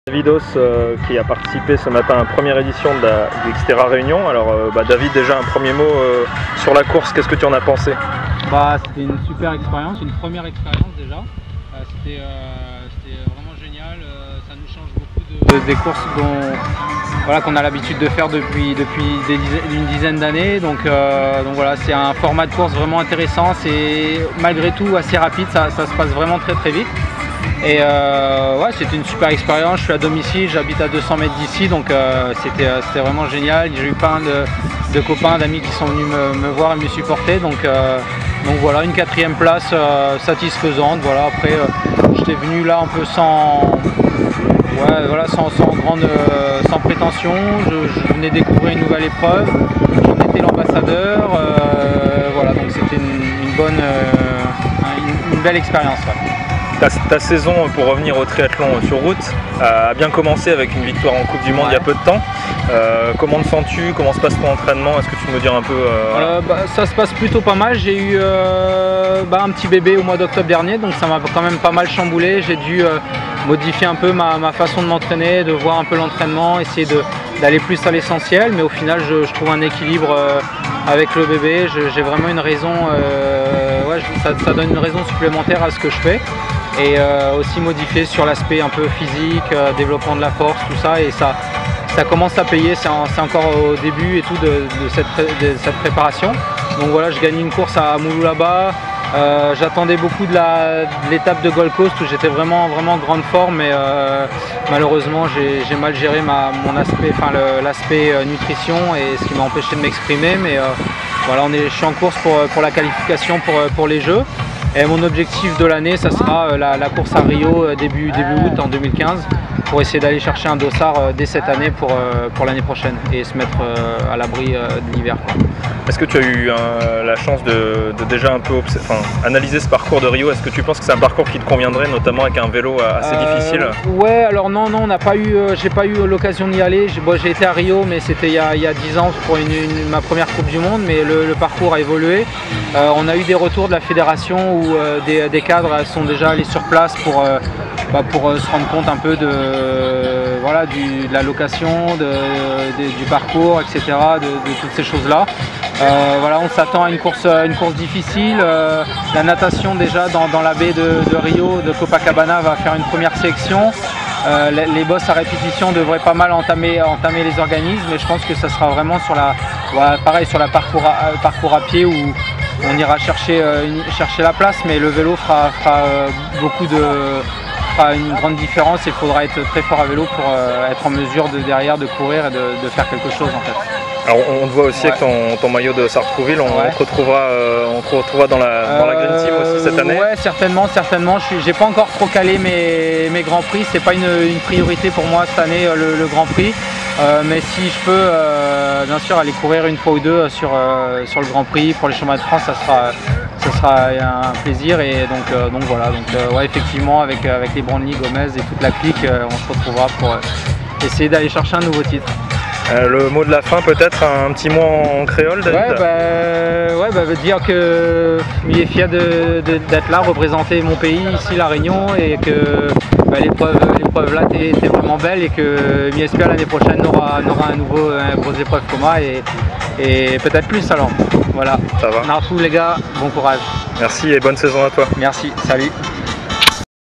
Davidos qui a participé ce matin à la première édition du Xterra Réunion. Alors David, déjà un premier mot sur la course, qu'est-ce que tu en as pensé? C'était une super expérience, une première expérience déjà. C'était vraiment génial, ça nous change beaucoup des courses qu'on a l'habitude de faire depuis une dizaine d'années. Donc voilà, c'est un format de course vraiment intéressant, c'est malgré tout assez rapide, ça se passe vraiment très vite. Et ouais, c'était une super expérience. Je suis à domicile, j'habite à 200 mètres d'ici, donc c'était vraiment génial. J'ai eu plein de copains, d'amis qui sont venus me voir et me supporter. Donc voilà, une 4e place satisfaisante. Voilà, après, j'étais venu là un peu sans prétention. Je venais découvrir une nouvelle épreuve. J'en étais l'ambassadeur. Voilà, donc c'était une belle expérience. Ouais. Ta saison, pour revenir au triathlon sur route, a bien commencé avec une victoire en Coupe du Monde il y a peu de temps. Comment te sens-tu? Comment se passe ton entraînement? Est-ce que tu peux me dire un peu Ça se passe plutôt pas mal. J'ai eu un petit bébé au mois d'octobre dernier, donc ça m'a quand même pas mal chamboulé. J'ai dû modifier un peu ma façon de m'entraîner, de voir un peu l'entraînement, essayer d'aller plus à l'essentiel, mais au final je trouve un équilibre avec le bébé. J'ai vraiment une raison, ça donne une raison supplémentaire à ce que je fais. Et aussi modifier sur l'aspect un peu physique, développement de la force, tout ça, et ça commence à payer. C'est encore au début et tout de cette préparation. Donc voilà, je gagne une course à Moulou-là-bas. J'attendais beaucoup de l'étape de Gold Coast où j'étais vraiment en grande forme, mais malheureusement j'ai mal géré l'aspect nutrition, et ce qui m'a empêché de m'exprimer. Mais voilà, je suis en course pour la qualification pour les Jeux. Et mon objectif de l'année, ça sera la course à Rio début août en 2015, pour essayer d'aller chercher un dossard dès cette année pour l'année prochaine et se mettre à l'abri de l'hiver. Est-ce que tu as eu la chance de déjà un peu analyser ce parcours de Rio? Est-ce que tu penses que c'est un parcours qui te conviendrait, notamment avec un vélo assez difficile? Ouais, alors non, j'ai pas eu l'occasion d'y aller. J'ai été à Rio, mais c'était il y a 10 ans pour ma première Coupe du Monde, mais le parcours a évolué. On a eu des retours de la fédération où des cadres sont déjà allés sur place pour se rendre compte un peu de la location, du parcours, etc., de toutes ces choses-là. Voilà, on s'attend à une course difficile. La natation déjà dans la baie de Rio, de Copacabana, va faire une première sélection. Les bosses à répétition devraient pas mal entamer les organismes, mais je pense que ça sera vraiment sur la parcours à pied où on ira chercher la place, mais le vélo fera une grande différence. Il faudra être très fort à vélo pour être en mesure derrière de courir et de faire quelque chose en fait. Alors on te voit aussi avec ton maillot de Sartrouville, on te retrouvera dans la Green Team aussi cette année. Ouais, certainement. J'ai pas encore trop calé mes grands prix, c'est pas une priorité pour moi cette année le Grand Prix. Mais si je peux bien sûr aller courir une fois ou deux sur le Grand Prix pour les championnats de France, ça sera un plaisir. Et donc voilà, ouais, effectivement avec les Brownlee, Gomez et toute la clique, on se retrouvera pour essayer d'aller chercher un nouveau titre. Le mot de la fin peut-être, un petit mot en créole, David? Veut dire que je suis fier d'être là, représenter mon pays ici, la Réunion, et que l'épreuve là était vraiment belle, et que j'espère l'année prochaine on aura une grosse épreuve comme moi, et peut-être plus alors. Voilà. Ça va. Narfou les gars, bon courage. Merci et bonne saison à toi. Merci, salut.